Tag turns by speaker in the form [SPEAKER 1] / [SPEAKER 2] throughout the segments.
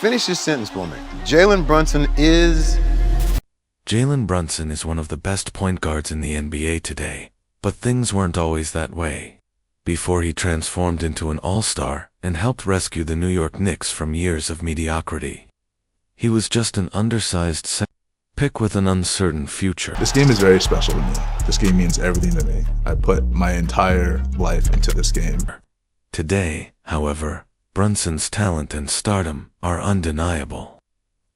[SPEAKER 1] Finish this sentence for me. Jalen Brunson is...
[SPEAKER 2] Jalen Brunson is one of the best point guards in the NBA today, but things weren't always that way. Before he transformed into an all-star and helped rescue the New York Knicks from years of mediocrity, he was just an undersized pick with an uncertain future.
[SPEAKER 3] This game is very special to me. This game means everything to me. I put my entire life into this game.
[SPEAKER 2] Today, however, Brunson's talent and stardom are undeniable.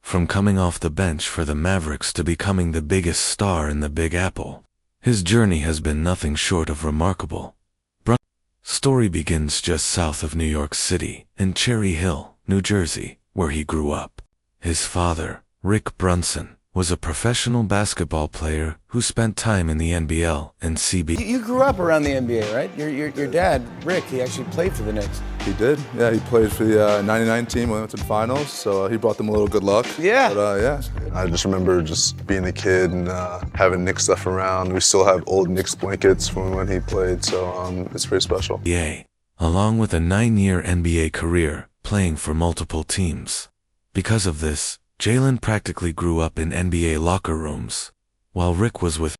[SPEAKER 2] From coming off the bench for the Mavericks to becoming the biggest star in the Big Apple, his journey has been nothing short of remarkable. Brunson's story begins just south of New York City, in Cherry Hill, New Jersey, where he grew up. His father, Rick Brunson, was a professional basketball player who spent time in the NBL and CB.
[SPEAKER 4] You grew up around the NBA, right? Your dad, Rick, he actually played for the Knicks.
[SPEAKER 3] He did. Yeah, he played for the 99 team when we went to the finals, so he brought them a little good luck.
[SPEAKER 4] Yeah.
[SPEAKER 3] But, yeah. I just remember just being a kid and having Knicks stuff around. We still have old Knicks blankets from when he played, so it's pretty special.
[SPEAKER 2] Yeah, along with a 9-year NBA career playing for multiple teams. Because of this, Jalen practically grew up in NBA locker rooms. While Rick was with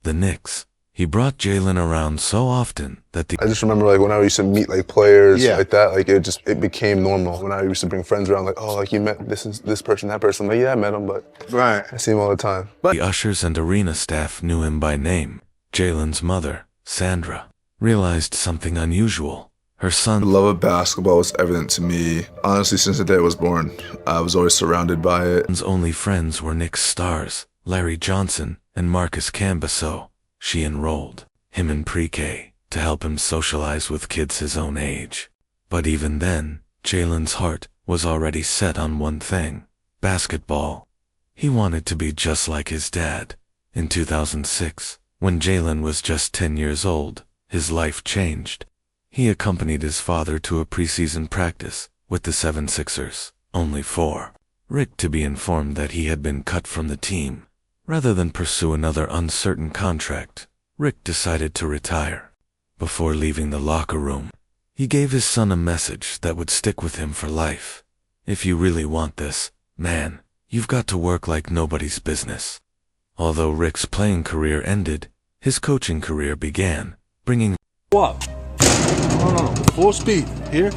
[SPEAKER 2] the Knicks, he brought Jalen around so often that
[SPEAKER 3] I just remember like when I used to meet like players like that, like it became normal. When I used to bring friends around, like, oh, like you met this person, that person. I'm like, yeah, I met him, but I see him all the time.
[SPEAKER 2] The ushers and arena staff knew him by name. Jalen's mother, Sandra, realized something unusual. Her son.
[SPEAKER 3] The love of basketball was evident to me, honestly, since the day I was born. I was always surrounded by it.
[SPEAKER 2] His only friends were Knicks stars, Larry Johnson and Marcus Cambyso. She enrolled him in pre-K to help him socialize with kids his own age. But even then, Jalen's heart was already set on one thing: basketball. He wanted to be just like his dad. In 2006, when Jalen was just 10 years old, his life changed. He accompanied his father to a preseason practice with the 76ers, only for Rick to be informed that he had been cut from the team. Rather than pursue another uncertain contract, Rick decided to retire. Before leaving the locker room, he gave his son a message that would stick with him for life. If you really want this, man, you've got to work like nobody's business. Although Rick's playing career ended, his coaching career began, bringing
[SPEAKER 5] What? No. Full speed. Here.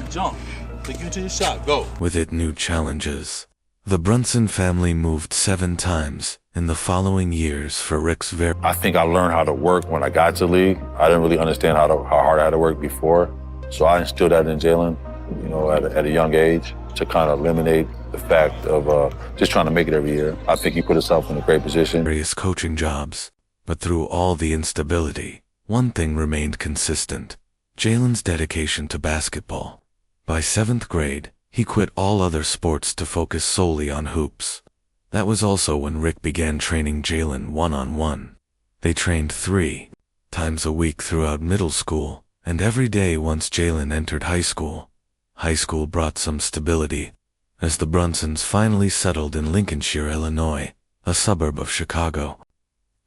[SPEAKER 5] Jump. Take you into your shot. Go.
[SPEAKER 2] with it new challenges. The Brunson family moved 7 times in the following years for Rick's
[SPEAKER 6] I think I learned how to work when I got to the league. I didn't really understand how hard I had to work before. So I instilled that in Jalen, at a young age to kind of eliminate the fact of just trying to make it every year. I think he put himself in a great position.
[SPEAKER 2] various coaching jobs, but through all the instability, one thing remained consistent: Jalen's dedication to basketball. By 7th grade, he quit all other sports to focus solely on hoops. That was also when Rick began training Jalen one-on-one. They trained 3 times a week throughout middle school, and every day once Jalen entered high school. High school brought some stability, as the Brunsons finally settled in Lincolnshire, Illinois, a suburb of Chicago.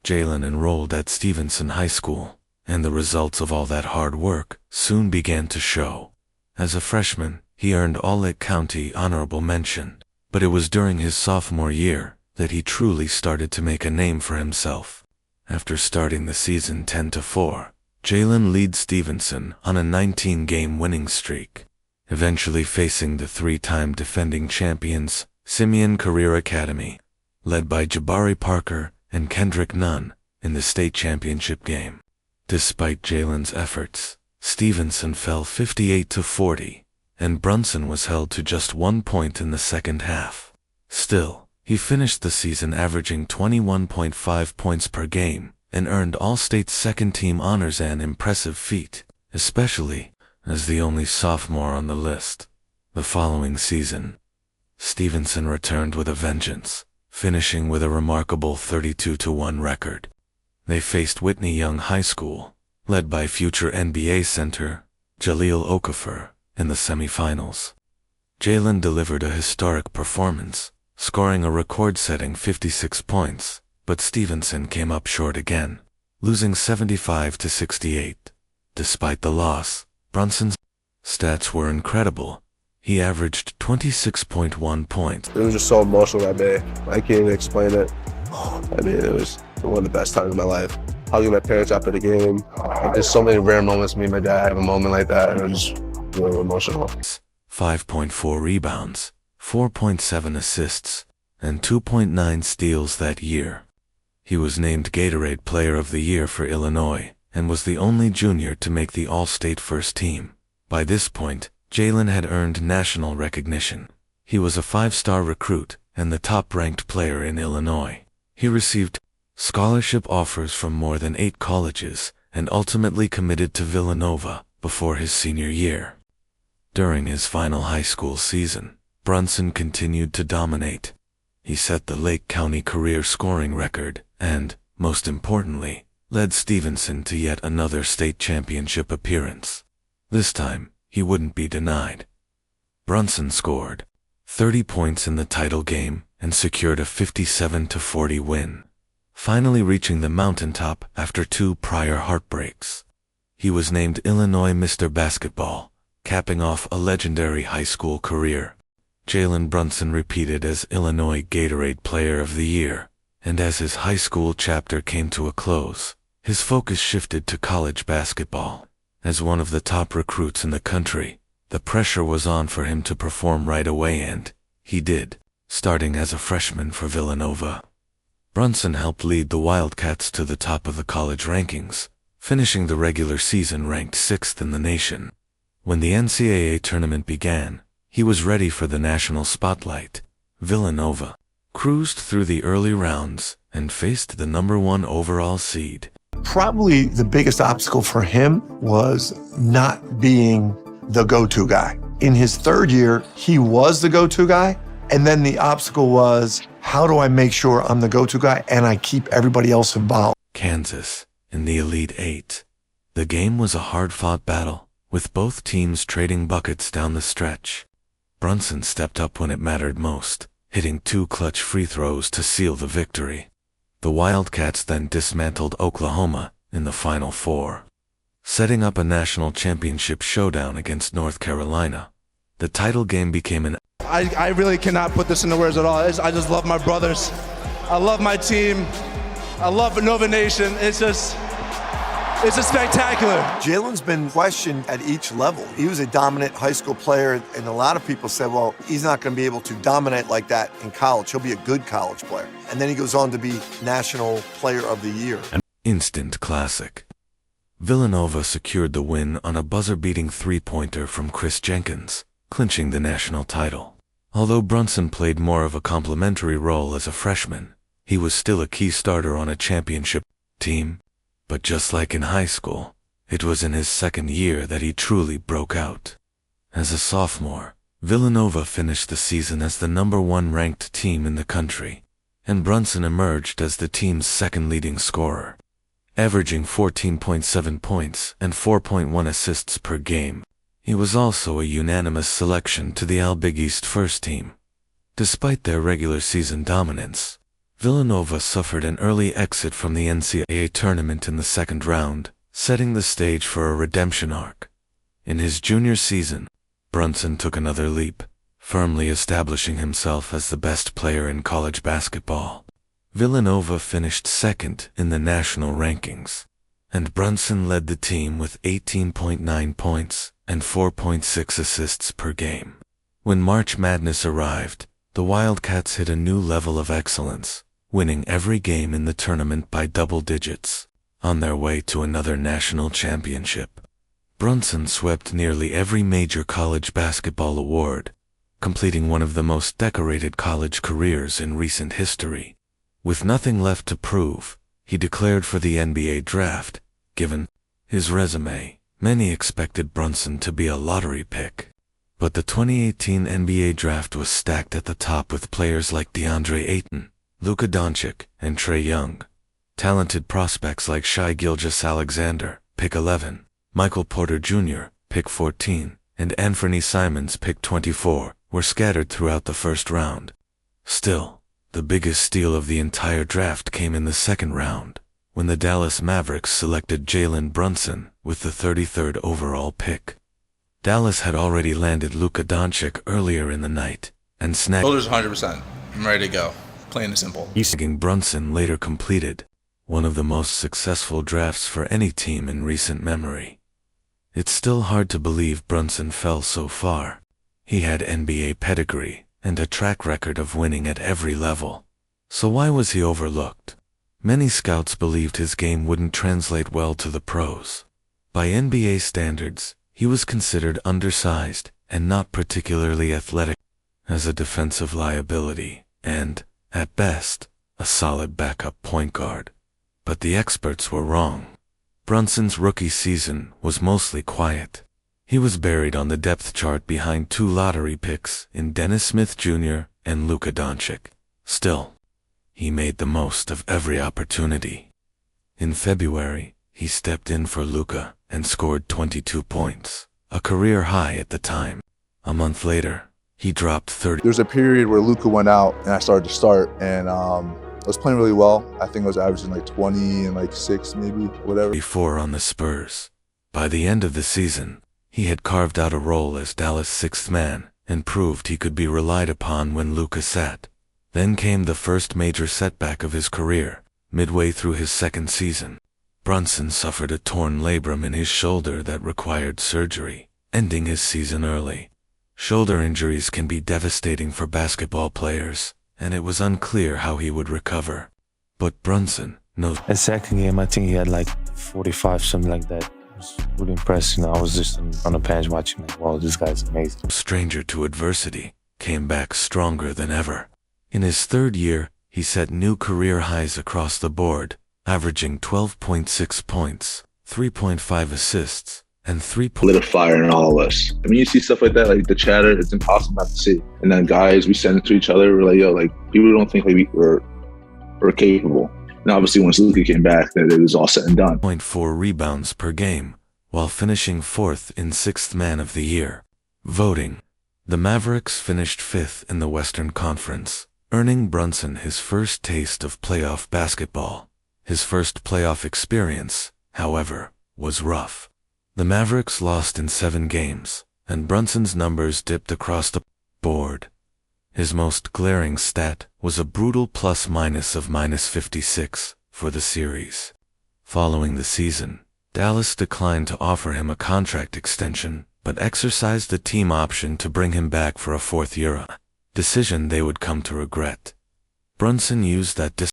[SPEAKER 2] Jalen enrolled at Stevenson High School, and the results of all that hard work soon began to show. As a freshman, he earned All-County honorable mention, but it was during his sophomore year that he truly started to make a name for himself. After starting the season 10-4, Jalen leads Stevenson on a 19-game winning streak, eventually facing the 3-time defending champions, Simeon Career Academy, led by Jabari Parker and Kendrick Nunn, in the state championship game. Despite Jalen's efforts, Stevenson fell 58-40, and Brunson was held to just 1 point in the second half. Still, he finished the season averaging 21.5 points per game and earned All-State second-team honors, an impressive feat, especially as the only sophomore on the list. The following season, Stevenson returned with a vengeance, finishing with a remarkable 32-1 record. They faced Whitney Young High School, led by future NBA center Jahlil Okafor, in the semifinals. Jalen delivered a historic performance, scoring a record-setting 56 points, but Stevenson came up short again, losing 75-68. Despite the loss, Brunson's stats were incredible. He averaged 26.1 points.
[SPEAKER 3] It was just so emotional that day. I can't even explain it. I mean, it was one of the best times of my life. Hugging my parents after the game. There's so many rare moments me and my dad have a moment like that, and it was just really emotional.
[SPEAKER 2] 5.4 rebounds, 4.7 assists, and 2.9 steals that year. He was named Gatorade Player of the Year for Illinois, and was the only junior to make the All-State first team. By this point, Jalen had earned national recognition. He was a 5-star recruit and the top-ranked player in Illinois. He received scholarship offers from more than 8 colleges and ultimately committed to Villanova before his senior year. During his final high school season, Brunson continued to dominate. He set the Lake County career scoring record and, most importantly, led Stevenson to yet another state championship appearance. This time, he wouldn't be denied. Brunson scored 30 points in the title game and secured a 57-40 win, finally reaching the mountaintop after 2 prior heartbreaks. He was named Illinois Mr. Basketball, capping off a legendary high school career. Jalen Brunson repeated as Illinois Gatorade Player of the Year, and as his high school chapter came to a close, his focus shifted to college basketball. As one of the top recruits in the country, the pressure was on for him to perform right away, and he did, starting as a freshman for Villanova. Brunson helped lead the Wildcats to the top of the college rankings, finishing the regular season ranked 6th in the nation. When the NCAA tournament began, he was ready for the national spotlight. Villanova cruised through the early rounds and faced the #1 overall seed.
[SPEAKER 7] Probably the biggest obstacle for him was not being the go-to guy. In his 3rd year, he was the go-to guy, and then the obstacle was, how do I make sure I'm the go-to guy and I keep everybody else involved?
[SPEAKER 2] Kansas, in the Elite 8. The game was a hard-fought battle, with both teams trading buckets down the stretch. Brunson stepped up when it mattered most, hitting 2 clutch free throws to seal the victory. The Wildcats then dismantled Oklahoma in the Final Four, setting up a national championship showdown against North Carolina. The title game became an
[SPEAKER 8] I really cannot put this into words at all. I just love my brothers. I love my team. I love Nova Nation. It's just spectacular.
[SPEAKER 7] Jalen's been questioned at each level. He was a dominant high school player, and a lot of people said, well, he's not going to be able to dominate like that in college. He'll be a good college player. And then he goes on to be National Player of the Year.
[SPEAKER 2] An instant classic. Villanova secured the win on a buzzer-beating 3-pointer from Chris Jenkins, clinching the national title. Although Brunson played more of a complimentary role as a freshman, he was still a key starter on a championship team. But just like in high school, it was in his 2nd year that he truly broke out. As a sophomore, Villanova finished the season as the #1 ranked team in the country, and Brunson emerged as the team's 2nd leading scorer, averaging 14.7 points and 4.1 assists per game. He was also a unanimous selection to the All-Big East first team. Despite their regular season dominance, Villanova suffered an early exit from the NCAA tournament in the 2nd round, setting the stage for a redemption arc. In his junior season, Brunson took another leap, firmly establishing himself as the best player in college basketball. Villanova finished 2nd in the national rankings, and Brunson led the team with 18.9 points and 4.6 assists per game. When March Madness arrived, the Wildcats hit a new level of excellence, winning every game in the tournament by double digits, on their way to another national championship. Brunson swept nearly every major college basketball award, completing one of the most decorated college careers in recent history. With nothing left to prove, he declared for the NBA draft. Given his resume, many expected Brunson to be a lottery pick. But the 2018 NBA draft was stacked at the top with players like DeAndre Ayton, Luka Doncic, and Trae Young. Talented prospects like Shai Gilgeous-Alexander, pick 11, Michael Porter Jr., pick 14, and Anthony Simons, pick 24, were scattered throughout the first round. Still, the biggest steal of the entire draft came in the 2nd round, when the Dallas Mavericks selected Jalen Brunson with the 33rd overall pick. Dallas had already landed Luka Doncic earlier in the night and
[SPEAKER 8] Shoulders 100%. I'm ready to go. Plain and simple.
[SPEAKER 2] snagging Brunson later completed one of the most successful drafts for any team in recent memory. It's still hard to believe Brunson fell so far. He had NBA pedigree and a track record of winning at every level. So why was he overlooked? Many scouts believed his game wouldn't translate well to the pros. By NBA standards, he was considered undersized and not particularly athletic, as a defensive liability, and, at best, a solid backup point guard. But the experts were wrong. Brunson's rookie season was mostly quiet. He was buried on the depth chart behind 2 lottery picks in Dennis Smith Jr. and Luka Doncic. Still, he made the most of every opportunity. In February, he stepped in for Luka and scored 22 points, a career high at the time. A month later, he dropped 30.
[SPEAKER 9] There's a period where Luka went out and I started to start, and I was playing really well. I think I was averaging like 20 and like 6 maybe, whatever.
[SPEAKER 2] Before on the Spurs. By the end of the season, he had carved out a role as Dallas' 6th man and proved he could be relied upon when Luka sat. Then came the first major setback of his career, midway through his 2nd season. Brunson suffered a torn labrum in his shoulder that required surgery, ending his season early. Shoulder injuries can be devastating for basketball players, and it was unclear how he would recover. But Brunson knows.
[SPEAKER 10] The second game, I think he had like 45, something like that. I was really impressed. I was just on the bench watching, like, wow, this guy's amazing.
[SPEAKER 2] Stranger to adversity, came back stronger than ever. In his 3rd year, he set new career highs across the board, averaging 12.6 points, 3.5 assists, and 3
[SPEAKER 3] Lit a fire in all of us. I mean, you see stuff like that, like the chatter, it's impossible not to see. And then guys, we send it to each other. We're like, yo, like, people don't think like we're capable. And obviously, once Luka came back, that it was all said and done.
[SPEAKER 2] 0.4 rebounds per game, while finishing 4th in 6th Man of the Year voting. The Mavericks finished 5th in the Western Conference, earning Brunson his first taste of playoff basketball. His first playoff experience, however, was rough. The Mavericks lost in 7 games, and Brunson's numbers dipped across the board. His most glaring stat was a brutal plus-minus of -56 for the series. Following the season, Dallas declined to offer him a contract extension, but exercised the team option to bring him back for a 4th year, a decision they would come to regret. Brunson used that